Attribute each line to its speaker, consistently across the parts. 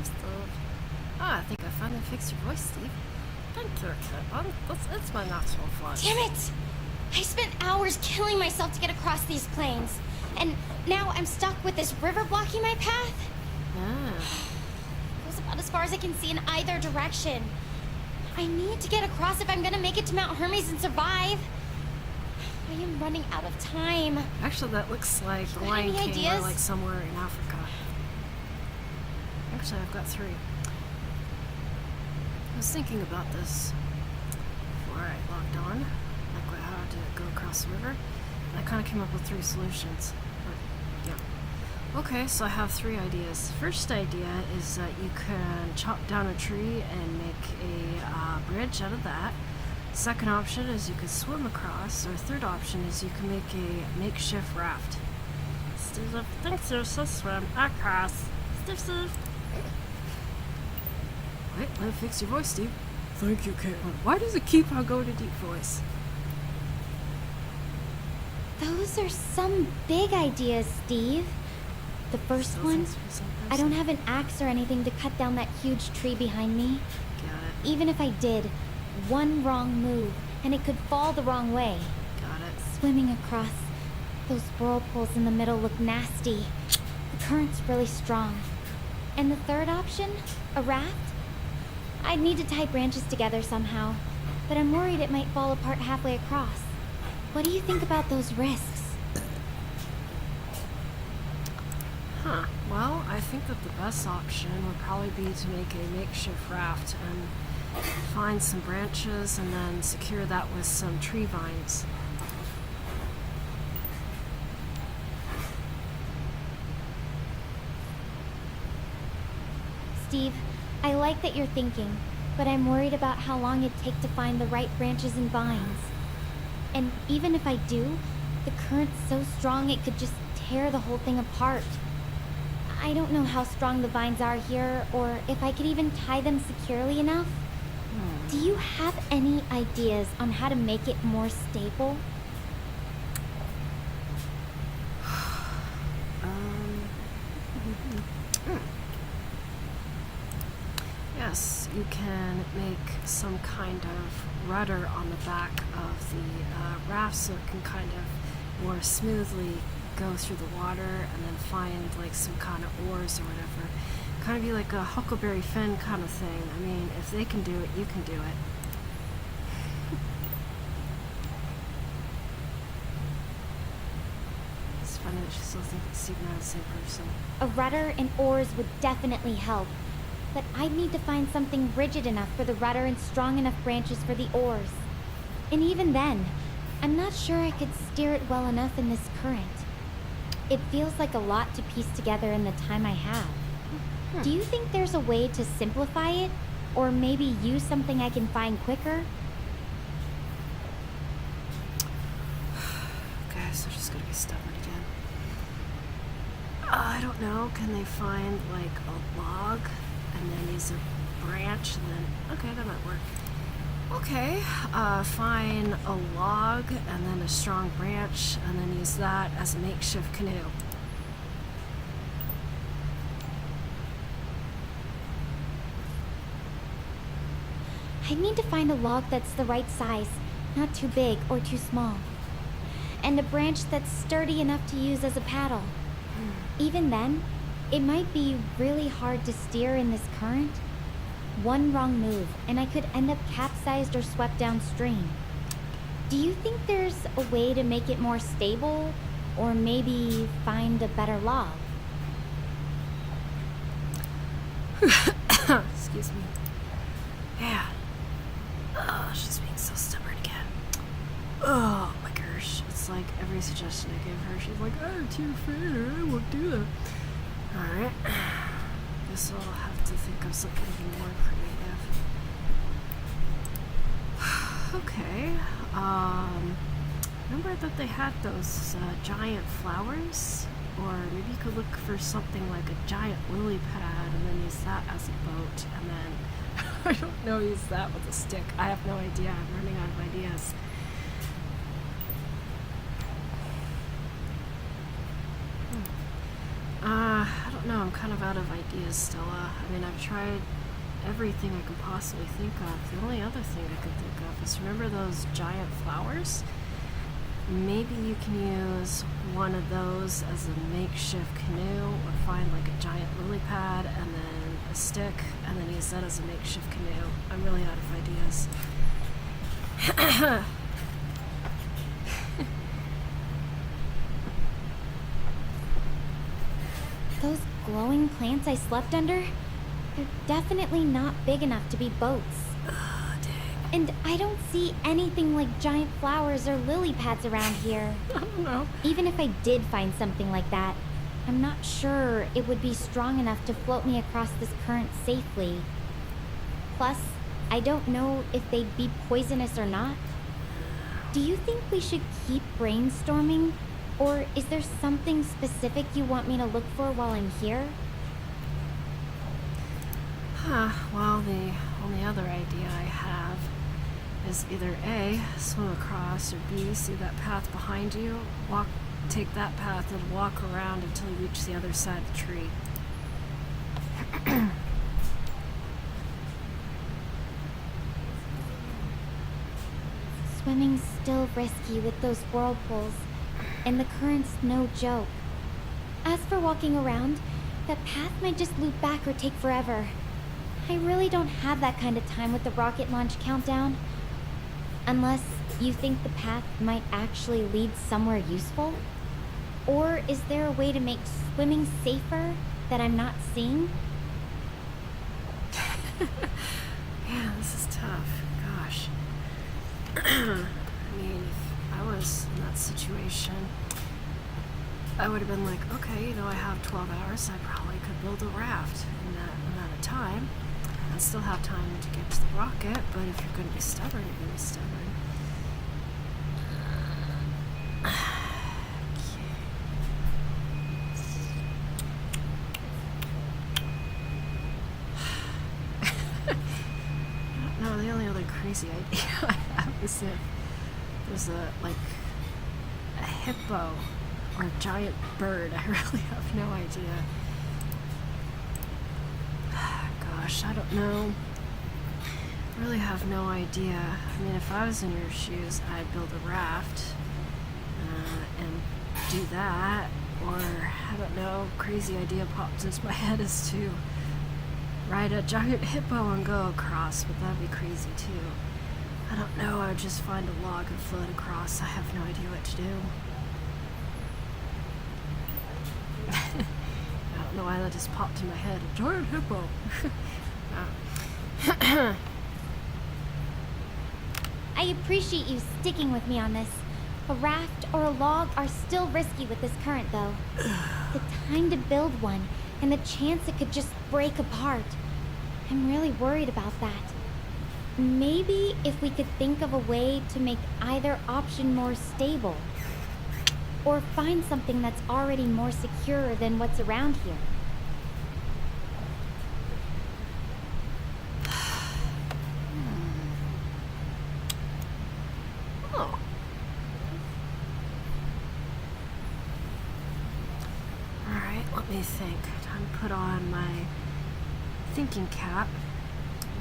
Speaker 1: Steve. I think I finally fixed your voice, Steve. Thank you, kid. It's my natural voice.
Speaker 2: Damn it! I spent hours killing myself to get across these plains. And now I'm stuck with this river blocking my path. It goes about as far as I can see in either direction. I need to get across if I'm gonna make it to Mount Hermes and survive. I am running out of time.
Speaker 1: Actually, that looks like the Lion King
Speaker 2: ideas?
Speaker 1: or like somewhere in Africa. Actually, I've got 3. I was thinking about this before I logged on, like how to go across the river. And I kind of came up with 3 solutions. But, yeah. Okay, so I have 3 ideas. First idea is that you can chop down a tree and make a bridge out of that. Second option is you could swim across, or third option is you can make a makeshift raft. Steve thinks you should swim across. Steve. Wait, let me fix your voice, Steve. Thank you, Caitlin. Why does it keep on going to deep voice?
Speaker 2: Those are some big ideas, Steve. The first one, I don't have an axe or anything to cut down that huge tree behind me.
Speaker 1: Got it.
Speaker 2: Even if I did, one wrong move, and it could fall the wrong way.
Speaker 1: Got it.
Speaker 2: Swimming across, those whirlpools in the middle look nasty. The current's really strong. And the third option, a raft? I'd need to tie branches together somehow, but I'm worried it might fall apart halfway across. What do you think about those risks?
Speaker 1: Huh. Well, I think that the best option would probably be to make a makeshift raft and find some branches and then secure that with some tree vines.
Speaker 2: Steve, I like that you're thinking, but I'm worried about how long it'd take to find the right branches and vines. And even if I do, the current's so strong it could just tear the whole thing apart. I don't know how strong the vines are here, or if I could even tie them securely enough. Do you have any ideas on how to make it more stable?
Speaker 1: Yes, you can make some kind of rudder on the back of the raft so it can kind of more smoothly go through the water and then find like some kind of oars or whatever. Kind of be like a Huckleberry Finn kind of thing. I mean, if they can do it, you can do it. It's funny that she still thinks Steve and I are the same person.
Speaker 2: A rudder and oars would definitely help. But I'd need to find something rigid enough for the rudder and strong enough branches for the oars. And even then, I'm not sure I could steer it well enough in this current. It feels like a lot to piece together in the time I have. Do you think there's a way to simplify it? Or maybe use something I can find quicker?
Speaker 1: Okay, so she's gonna be stubborn again. I don't know. Can they find like a log and then use a branch and then... Okay, that might work. Okay, find a log and then a strong branch and then use that as a makeshift canoe.
Speaker 2: I need to find a log that's the right size, not too big or too small. And a branch that's sturdy enough to use as a paddle. Even then, it might be really hard to steer in this current. One wrong move, and I could end up capsized or swept downstream. Do you think there's a way to make it more stable? Or maybe find a better log?
Speaker 1: Excuse me. Yeah. Oh, she's being so stubborn again. Oh my gosh. It's like every suggestion I give her, she's like, I'm too fair, I won't do that. Alright. Guess I'll have to think of something even more creative. Okay. Remember that they had those giant flowers? Or maybe you could look for something like a giant lily pad and then use that as a boat and then I don't know, use that with a stick. I have no idea. I'm running out of ideas. I don't know. I'm kind of out of ideas, Stella. I mean, I've tried everything I could possibly think of. The only other thing I could think of is, remember those giant flowers? Maybe you can use one of those as a makeshift canoe, or find like a giant lily pad and then a stick, and then use that as a makeshift canoe. I'm really out of ideas.
Speaker 2: Those glowing plants I slept under, they're definitely not big enough to be boats.
Speaker 1: Oh, dang.
Speaker 2: And I don't see anything like giant flowers or lily pads around here.
Speaker 1: I don't know.
Speaker 2: Even if I did find something like that, I'm not sure it would be strong enough to float me across this current safely. Plus, I don't know if they'd be poisonous or not. Do you think we should keep brainstorming? Or is there something specific you want me to look for while I'm here?
Speaker 1: Well, the only other idea I have is either A, swim across, or B, see that path behind you, take that path and walk around until you reach the other side of the tree.
Speaker 2: Swimming's still risky with those whirlpools, and the current's no joke. As for walking around, that path might just loop back or take forever. I really don't have that kind of time with the rocket launch countdown. Unless you think the path might actually lead somewhere useful? Or is there a way to make swimming safer that I'm not seeing?
Speaker 1: Yeah, this is tough. Gosh. I mean, if I was in that situation, I would have been like, okay, I have 12 hours, I probably could build a raft in that amount of time. I still have time to get to the rocket, but if you're going to be stubborn, you're going to be stubborn. No, the only other crazy idea I have is if there's a hippo or a giant bird. I really have no idea. Gosh, I don't know. I really have no idea. I mean, if I was in your shoes, I'd build a raft and do that. Or, I don't know, crazy idea pops into my head is to ride a giant hippo and go across, but that'd be crazy too. I don't know, I would just find a log and float across. I have no idea what to do. I don't know why that just popped in my head. A giant hippo.
Speaker 2: I appreciate you sticking with me on this. A raft or a log are still risky with this current, though. The time to build one, and the chance it could just break apart. I'm really worried about that. Maybe if we could think of a way to make either option more stable. Or find something that's already more secure than what's around here.
Speaker 1: Oh. Alright, let me think. Time to put on my thinking cap.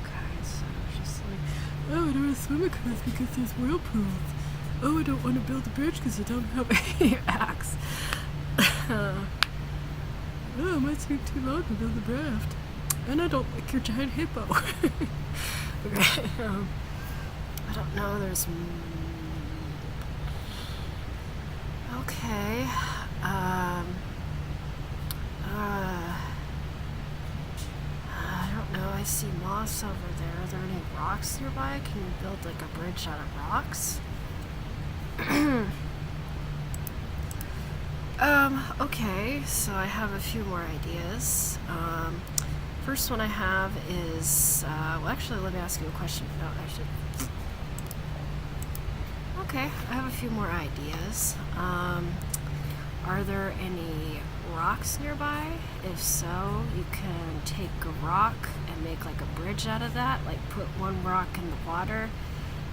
Speaker 1: Okay, so just like, oh, I don't want to swim across because there's whirlpools. Oh, I don't want to build a bridge because I don't have any axe. Oh, it might take too long to build a raft. And I don't like your giant hippo. Okay, I don't know, there's... Okay, I don't know, I see moss over there. Are there any rocks nearby? Can you build like a bridge out of rocks? Okay, so I have a few more ideas. First one I have is, well actually let me ask you a question. No, I should... Okay, I have a few more ideas. Are there any rocks nearby? If so, you can take a rock and make like a bridge out of that, like put one rock in the water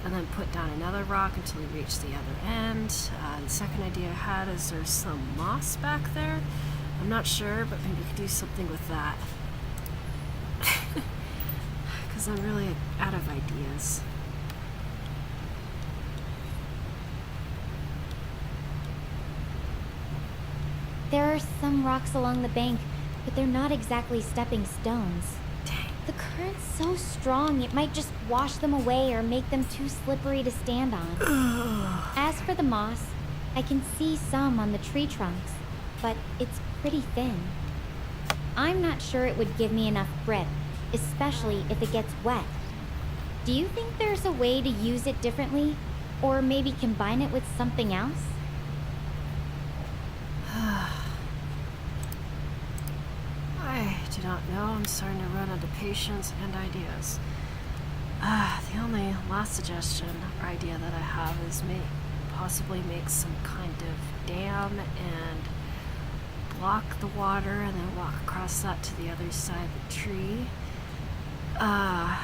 Speaker 1: and then put down another rock until you reach the other end. The second idea I had is there's some moss back there. I'm not sure, but maybe we could do something with that. Because I'm really out of ideas.
Speaker 2: There are some rocks along the bank, but they're not exactly stepping stones.
Speaker 1: Dang.
Speaker 2: The current's so strong it might just wash them away or make them too slippery to stand on. As for the moss, I can see some on the tree trunks, but it's pretty thin. I'm not sure it would give me enough grip, especially if it gets wet. Do you think there's a way to use it differently? Or maybe combine it with something else?
Speaker 1: I do not know. I'm starting to run out of patience and ideas. The only last suggestion or idea that I have is possibly make some kind of dam and block the water and then walk across that to the other side of the tree. I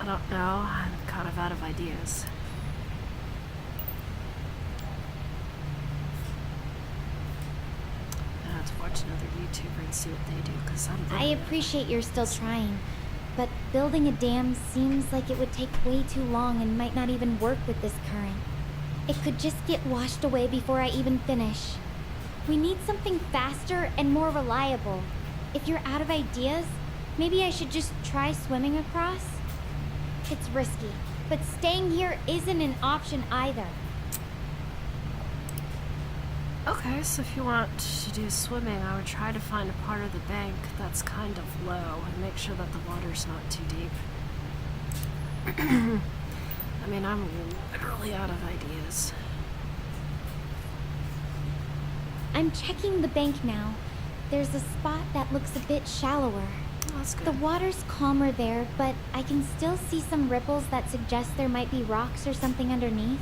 Speaker 1: don't know. I'm kind of out of ideas. I have to watch another YouTuber and see what they do, because
Speaker 2: I appreciate you're still trying, but building a dam seems like it would take way too long and might not even work with this current. It could just get washed away before I even finish. We need something faster and more reliable. If you're out of ideas, maybe I should just try swimming across? It's risky, but staying here isn't an option either.
Speaker 1: Okay, so if you want to do swimming, I would try to find a part of the bank that's kind of low and make sure that the water's not too deep. I mean, I'm literally out of ideas.
Speaker 2: I'm checking the bank now. There's a spot that looks a bit shallower.
Speaker 1: Oh, that's good.
Speaker 2: The water's calmer there, but I can still see some ripples that suggest there might be rocks or something underneath.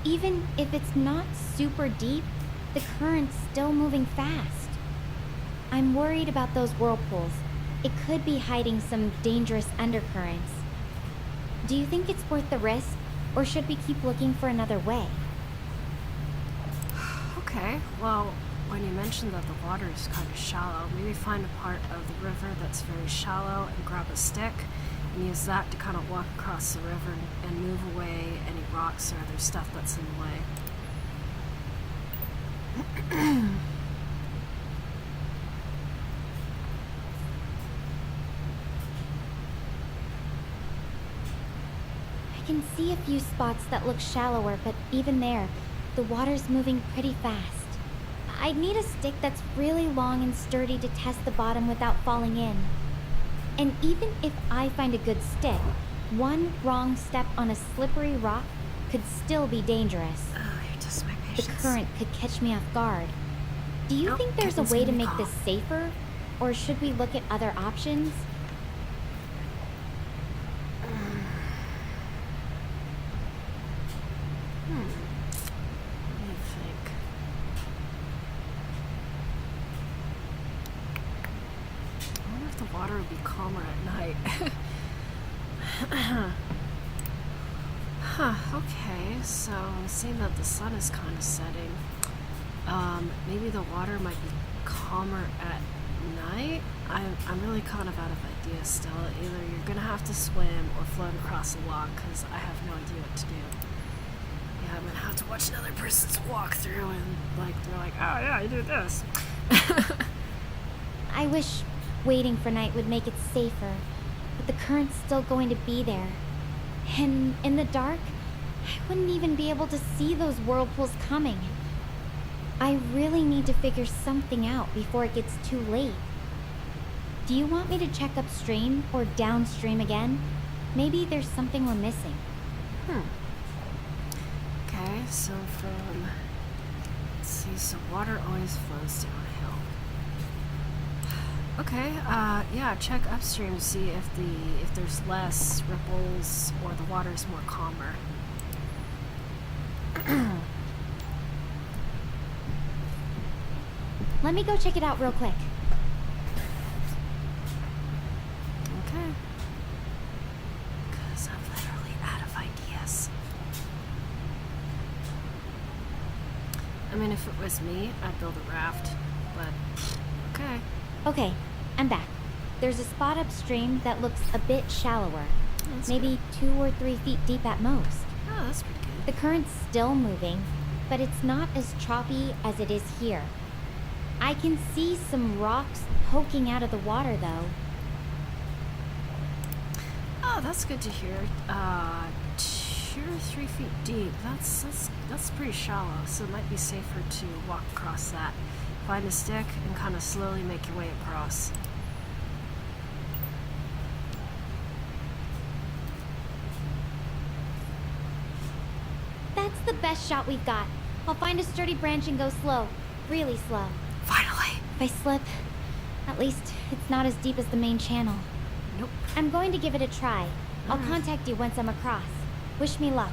Speaker 2: Even if it's not super deep, the current's still moving fast. I'm worried about those whirlpools. It could be hiding some dangerous undercurrents. Do you think it's worth the risk, or should we keep looking for another way?
Speaker 1: Okay, well, when you mentioned that the water is kind of shallow, maybe find a part of the river that's very shallow and grab a stick and use that to kind of walk across the river and move away any rocks or other stuff that's in the way.
Speaker 2: I can see a few spots that look shallower, but even there, the water's moving pretty fast. I'd need a stick that's really long and sturdy to test the bottom without falling in. And even if I find a good stick, one wrong step on a slippery rock could still be dangerous.
Speaker 1: Oh, you're just my
Speaker 2: The
Speaker 1: patience.
Speaker 2: current could catch me off guard. Do you
Speaker 1: Nope,
Speaker 2: think there's a
Speaker 1: Captain's
Speaker 2: way to
Speaker 1: gonna
Speaker 2: make
Speaker 1: call.
Speaker 2: this safer? Or should we look at other options?
Speaker 1: What do you think? I wonder if the water would be calmer at night. Okay, so I'm seeing that the sun is kind of setting. Maybe the water might be calmer at night? I'm really kind of out of ideas, Stella. Either you're gonna have to swim or float across a log, because I have no idea what to do. Yeah, I'm gonna have to watch another person's walkthrough and, they're like, oh yeah, you do this.
Speaker 2: I wish waiting for night would make it safer, but the current's still going to be there. And in the dark, I wouldn't even be able to see those whirlpools coming. I really need to figure something out before it gets too late. Do you want me to check upstream or downstream again? Maybe there's something we're missing.
Speaker 1: Okay, so let's see, so water always flows downhill. Okay, yeah, check upstream, see if there's less ripples or the water's more calmer.
Speaker 2: Let me go check it out real quick.
Speaker 1: Okay. Because I'm literally out of ideas. I mean, if it was me, I'd build a raft, but
Speaker 2: Okay, I'm back. There's a spot upstream that looks a bit shallower.
Speaker 1: That's
Speaker 2: Maybe 2 or 3 feet deep at most.
Speaker 1: good. Oh, that's pretty good.
Speaker 2: The current's still moving, but it's not as choppy as it is here. I can see some rocks poking out of the water, though.
Speaker 1: Oh, that's good to hear. 2 or 3 feet deep. That's pretty shallow, so it might be safer to walk across that. Find a stick and kind of slowly make your way across.
Speaker 2: That's the best shot we've got. I'll find a sturdy branch and go slow. Really slow.
Speaker 1: Finally!
Speaker 2: If I slip, at least it's not as deep as the main channel.
Speaker 1: Nope.
Speaker 2: I'm going to give it a try. I'll
Speaker 1: Alright.
Speaker 2: contact you once I'm across. Wish me luck.